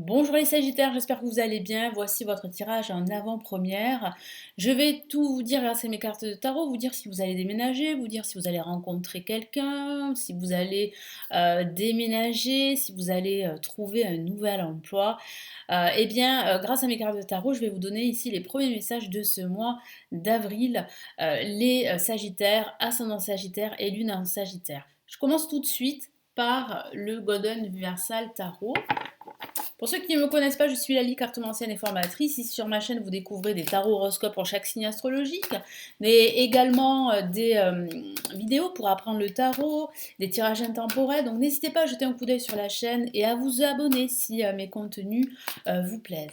Bonjour les Sagittaires, j'espère que vous allez bien. Voici votre tirage en avant-première. Je vais tout vous dire grâce à mes cartes de tarot, vous dire si vous allez déménager, vous dire si vous allez rencontrer quelqu'un, si vous allez déménager, si vous allez trouver un nouvel emploi. Grâce à mes cartes de tarot, je vais vous donner ici les premiers messages de ce mois d'avril. Les Sagittaires, ascendant Sagittaire et lune en Sagittaire. Je commence tout de suite par le Golden Universal Tarot. Pour ceux qui ne me connaissent pas, je suis Lali, cartomancienne et formatrice. Ici sur ma chaîne, vous découvrez des tarots horoscopes pour chaque signe astrologique, mais également des vidéos pour apprendre le tarot, des tirages intemporels. Donc n'hésitez pas à jeter un coup d'œil sur la chaîne et à vous abonner si mes contenus vous plaisent.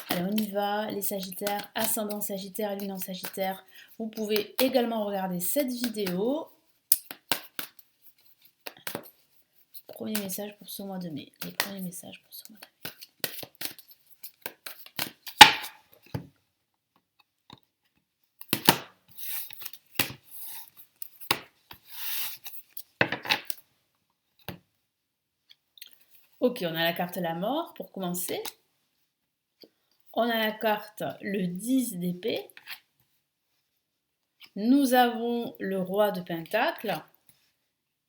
Allez, on y va, les Sagittaires, ascendant Sagittaire, lune en Sagittaire. Vous pouvez également regarder cette vidéo. Premier message pour ce mois de mai. Les premiers messages pour ce mois de mai. Ok, on a la carte la mort pour commencer. On a la carte le 10 d'épée. Nous avons le roi de pentacle.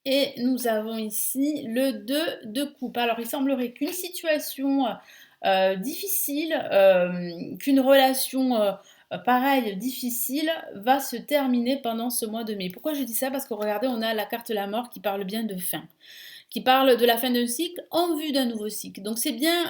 Et nous avons ici le 2 de coupe. Alors il semblerait qu'une situation difficile, qu'une relation pareille difficile va se terminer pendant ce mois de mai. Pourquoi je dis ça? Parce que regardez, on a la carte la mort qui parle bien de fin, qui parle de la fin d'un cycle en vue d'un nouveau cycle. Donc c'est bien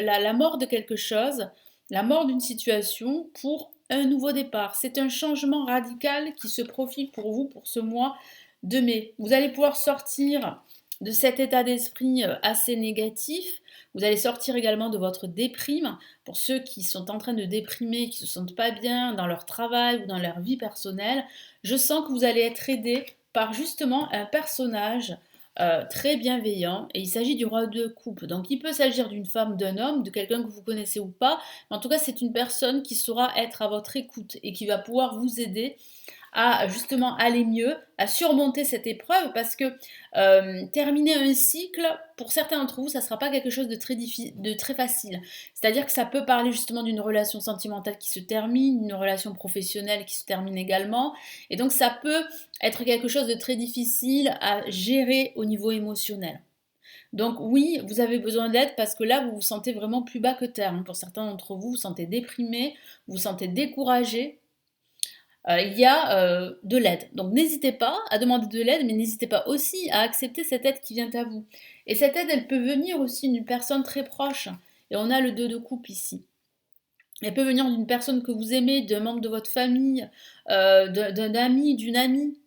la mort de quelque chose, la mort d'une situation pour un nouveau départ. C'est un changement radical qui se profile pour vous pour ce mois de mai. Vous allez pouvoir sortir de cet état d'esprit assez négatif. Vous allez sortir également de votre déprime. Pour ceux qui sont en train de déprimer, qui ne se sentent pas bien dans leur travail ou dans leur vie personnelle, je sens que vous allez être aidé par justement un personnage très bienveillant, et il s'agit du roi de coupe. Donc il peut s'agir d'une femme, d'un homme, de quelqu'un que vous connaissez ou pas, mais en tout cas c'est une personne qui saura être à votre écoute et qui va pouvoir vous aider à justement aller mieux, à surmonter cette épreuve, parce que terminer un cycle, pour certains d'entre vous, ça ne sera pas quelque chose de très facile. C'est-à-dire que ça peut parler justement d'une relation sentimentale qui se termine, d'une relation professionnelle qui se termine également, et donc ça peut être quelque chose de très difficile à gérer au niveau émotionnel. Donc oui, vous avez besoin d'aide parce que là, vous vous sentez vraiment plus bas que terre, hein. Pour certains d'entre vous, vous vous sentez déprimé, vous vous sentez découragé, il y a de l'aide. Donc n'hésitez pas à demander de l'aide, mais n'hésitez pas aussi à accepter cette aide qui vient à vous. Et cette aide, elle peut venir aussi d'une personne très proche. Et on a le 2 de coupe ici. Elle peut venir d'une personne que vous aimez, d'un membre de votre famille, d'un ami, d'une amie.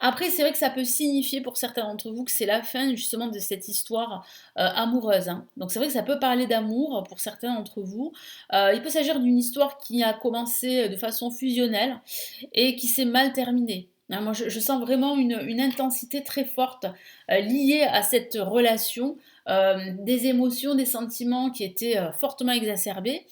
Après, c'est vrai que ça peut signifier pour certains d'entre vous que c'est la fin justement de cette histoire amoureuse, hein. Donc c'est vrai que ça peut parler d'amour pour certains d'entre vous. Il peut s'agir d'une histoire qui a commencé de façon fusionnelle et qui s'est mal terminée, hein. Moi, je sens vraiment une intensité très forte liée à cette relation, des émotions, des sentiments qui étaient fortement exacerbés.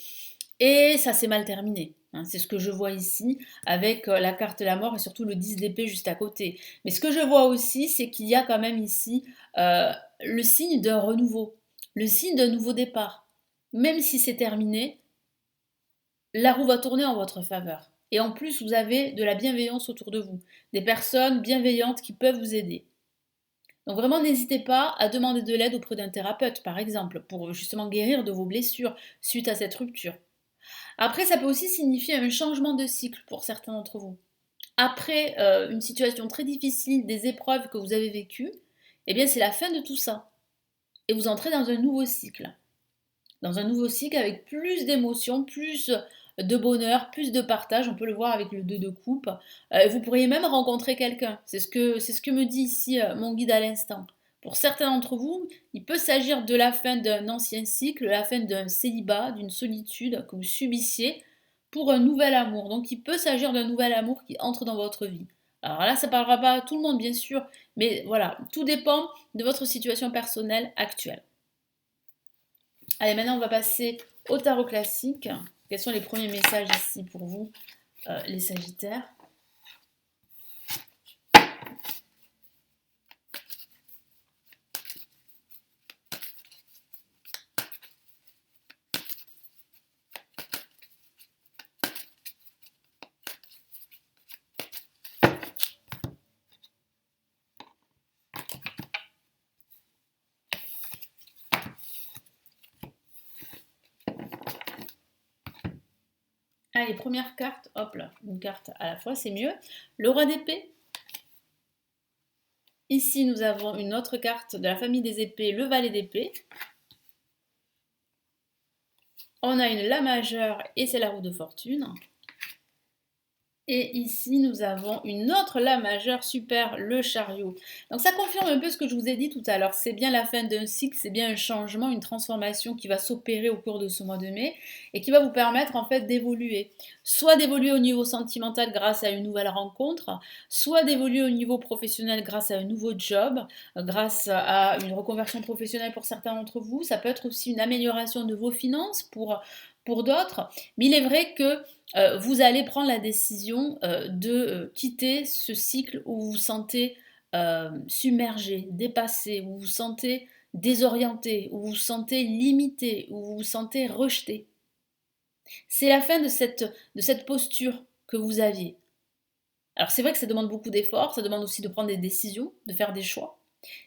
Et ça s'est mal terminé, hein. C'est ce que je vois ici avec la carte de la mort et surtout le 10 d'épée juste à côté. Mais ce que je vois aussi, c'est qu'il y a quand même ici le signe d'un renouveau, le signe d'un nouveau départ. Même si c'est terminé, la roue va tourner en votre faveur. Et en plus, vous avez de la bienveillance autour de vous, des personnes bienveillantes qui peuvent vous aider. Donc vraiment, n'hésitez pas à demander de l'aide auprès d'un thérapeute, par exemple, pour justement guérir de vos blessures suite à cette rupture. Après, ça peut aussi signifier un changement de cycle pour certains d'entre vous. Après une situation très difficile, des épreuves que vous avez vécues, eh bien c'est la fin de tout ça. Et vous entrez dans un nouveau cycle. Dans un nouveau cycle avec plus d'émotions, plus de bonheur, plus de partage. On peut le voir avec le 2 de coupe. Vous pourriez même rencontrer quelqu'un. C'est ce que me dit ici mon guide à l'instant. Pour certains d'entre vous, il peut s'agir de la fin d'un ancien cycle, la fin d'un célibat, d'une solitude que vous subissiez pour un nouvel amour. Donc il peut s'agir d'un nouvel amour qui entre dans votre vie. Alors là, ça ne parlera pas à tout le monde, bien sûr, mais voilà, tout dépend de votre situation personnelle actuelle. Allez, maintenant on va passer au tarot classique. Quels sont les premiers messages ici pour vous, les Sagittaires? Allez, première carte, hop là, une carte à la fois, c'est mieux. Le roi d'épée. Ici, nous avons une autre carte de la famille des épées, le valet d'épée. On a une la majeure et c'est la roue de fortune. Et ici, nous avons une autre la majeure, super, le chariot. Donc ça confirme un peu ce que je vous ai dit tout à l'heure. C'est bien la fin d'un cycle, c'est bien un changement, une transformation qui va s'opérer au cours de ce mois de mai et qui va vous permettre en fait d'évoluer. Soit d'évoluer au niveau sentimental grâce à une nouvelle rencontre, soit d'évoluer au niveau professionnel grâce à un nouveau job, grâce à une reconversion professionnelle pour certains d'entre vous. Ça peut être aussi une amélioration de vos finances pour d'autres. Mais il est vrai que vous allez prendre la décision de quitter ce cycle où vous vous sentez submergé, dépassé, où vous vous sentez désorienté, où vous vous sentez limité, où vous vous sentez rejeté. C'est la fin de cette posture que vous aviez. Alors c'est vrai que ça demande beaucoup d'efforts, ça demande aussi de prendre des décisions, de faire des choix.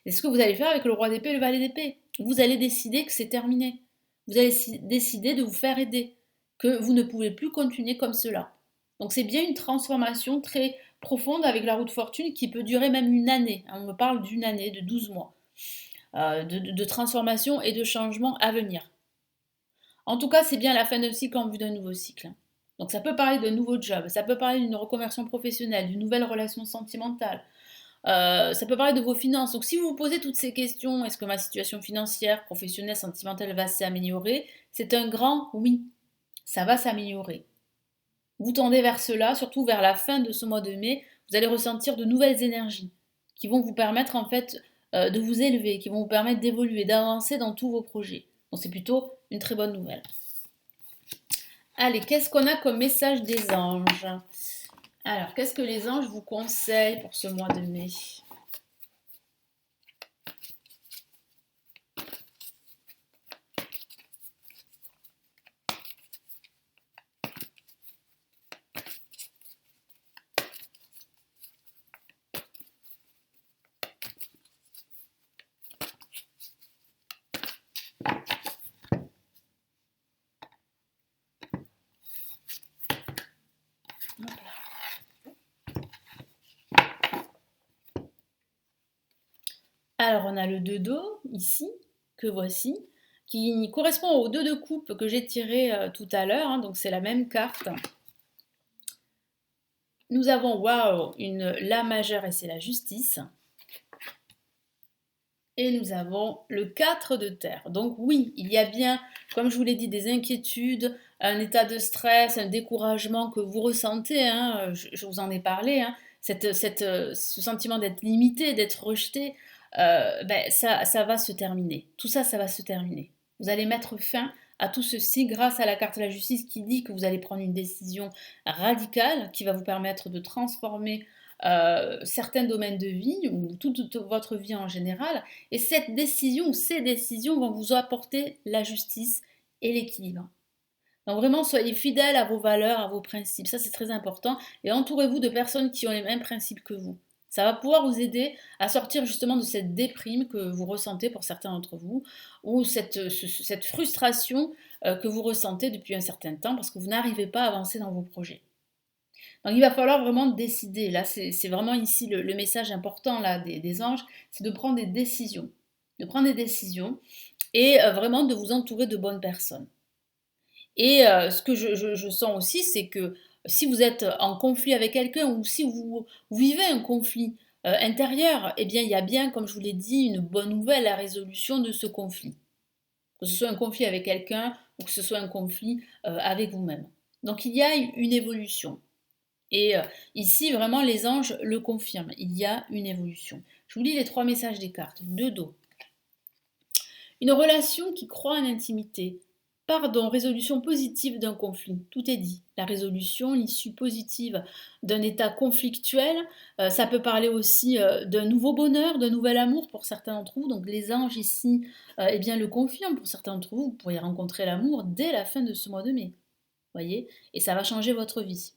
Et ce que vous allez faire avec le roi d'épée et le valet d'épée, vous allez décider que c'est terminé. Vous allez décider de vous faire aider, que vous ne pouvez plus continuer comme cela. Donc c'est bien une transformation très profonde avec la roue de fortune qui peut durer même une année. On me parle d'une année, de 12 mois, de transformation et de changement à venir. En tout cas, c'est bien la fin d'un cycle en vue d'un nouveau cycle. Donc ça peut parler d'un nouveau job, ça peut parler d'une reconversion professionnelle, d'une nouvelle relation sentimentale, ça peut parler de vos finances. Donc si vous vous posez toutes ces questions, est-ce que ma situation financière, professionnelle, sentimentale va s'améliorer? C'est un grand oui, ça va s'améliorer. Vous tendez vers cela, surtout vers la fin de ce mois de mai, vous allez ressentir de nouvelles énergies qui vont vous permettre en fait de vous élever, qui vont vous permettre d'évoluer, d'avancer dans tous vos projets. Donc c'est plutôt une très bonne nouvelle. Allez, qu'est-ce qu'on a comme message des anges? Alors, qu'est-ce que les anges vous conseillent pour ce mois de mai? Alors, on a le 2 d'eau, ici, que voici, qui correspond au 2 de coupe que j'ai tiré tout à l'heure, hein, donc c'est la même carte. Nous avons, waouh, une La majeure et c'est la justice. Et nous avons le 4 de terre. Donc oui, il y a bien, comme je vous l'ai dit, des inquiétudes, un état de stress, un découragement que vous ressentez, hein, je vous en ai parlé, hein, ce sentiment d'être limité, d'être rejeté, ça va se terminer. Tout ça, ça va se terminer. Vous allez mettre fin à tout ceci grâce à la carte de la justice qui dit que vous allez prendre une décision radicale qui va vous permettre de transformer certains domaines de vie ou toute votre vie en général. Et cette décision ou ces décisions vont vous apporter la justice et l'équilibre. Donc vraiment, soyez fidèles à vos valeurs, à vos principes. Ça, c'est très important. Et entourez-vous de personnes qui ont les mêmes principes que vous. Ça va pouvoir vous aider à sortir justement de cette déprime que vous ressentez pour certains d'entre vous, ou cette frustration que vous ressentez depuis un certain temps parce que vous n'arrivez pas à avancer dans vos projets. Donc il va falloir vraiment décider. Là, c'est vraiment ici le message important là, des anges, c'est de prendre des décisions. De prendre des décisions et vraiment de vous entourer de bonnes personnes. Et ce que je sens aussi, c'est que si vous êtes en conflit avec quelqu'un ou si vous vivez un conflit intérieur, eh bien, il y a bien, comme je vous l'ai dit, une bonne nouvelle, la résolution de ce conflit. Que ce soit un conflit avec quelqu'un ou que ce soit un conflit avec vous-même. Donc il y a une évolution. Et ici, vraiment, les anges le confirment. Il y a une évolution. Je vous lis les 3 messages des cartes. 2 dos. Une relation qui croit en intimité. Pardon, résolution positive d'un conflit. Tout est dit. La résolution, l'issue positive d'un état conflictuel. Ça peut parler aussi d'un nouveau bonheur, d'un nouvel amour pour certains d'entre vous. Donc les anges ici eh bien, le confirment pour certains d'entre vous. Vous pourriez rencontrer l'amour dès la fin de ce mois de mai. Voyez. Et ça va changer votre vie.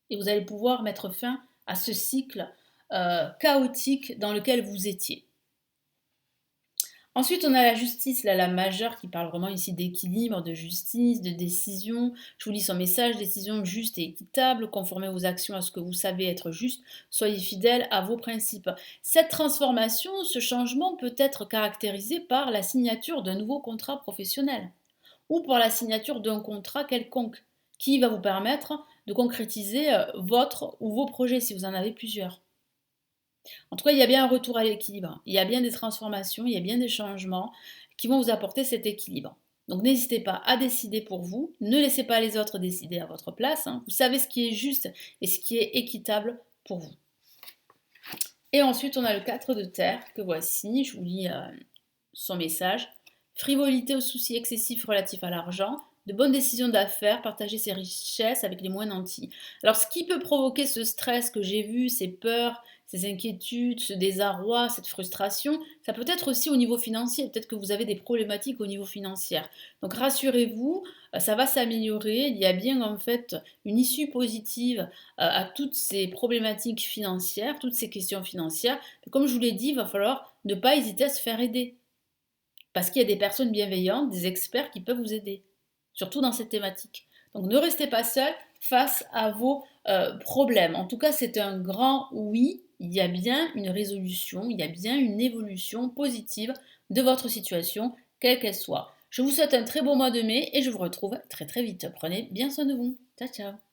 Et vous allez pouvoir mettre fin à ce cycle chaotique dans lequel vous étiez. Ensuite, on a la justice, là, la majeure, qui parle vraiment ici d'équilibre, de justice, de décision. Je vous lis son message: décision juste et équitable, conformez vos actions à ce que vous savez être juste, soyez fidèles à vos principes. Cette transformation, ce changement peut être caractérisé par la signature d'un nouveau contrat professionnel ou par la signature d'un contrat quelconque qui va vous permettre de concrétiser votre ou vos projets si vous en avez plusieurs. En tout cas, il y a bien un retour à l'équilibre. Il y a bien des transformations, il y a bien des changements qui vont vous apporter cet équilibre. Donc n'hésitez pas à décider pour vous. Ne laissez pas les autres décider à votre place, hein. Vous savez ce qui est juste et ce qui est équitable pour vous. Et ensuite, on a le 4 de terre que voici. Je vous lis son message. Frivolité ou soucis excessifs relatifs à l'argent, de bonnes décisions d'affaires, partager ses richesses avec les moins nantis. Alors, ce qui peut provoquer ce stress que j'ai vu, ces peurs, ces inquiétudes, ce désarroi, cette frustration, ça peut être aussi au niveau financier. Peut-être que vous avez des problématiques au niveau financier. Donc, rassurez-vous, ça va s'améliorer. Il y a bien en fait une issue positive à toutes ces problématiques financières, toutes ces questions financières. Comme je vous l'ai dit, il va falloir ne pas hésiter à se faire aider. Parce qu'il y a des personnes bienveillantes, des experts qui peuvent vous aider, surtout dans cette thématique. Donc ne restez pas seul face à vos problèmes. En tout cas, c'est un grand oui. Il y a bien une résolution, il y a bien une évolution positive de votre situation, quelle qu'elle soit. Je vous souhaite un très beau mois de mai et je vous retrouve très très vite. Prenez bien soin de vous. Ciao ciao.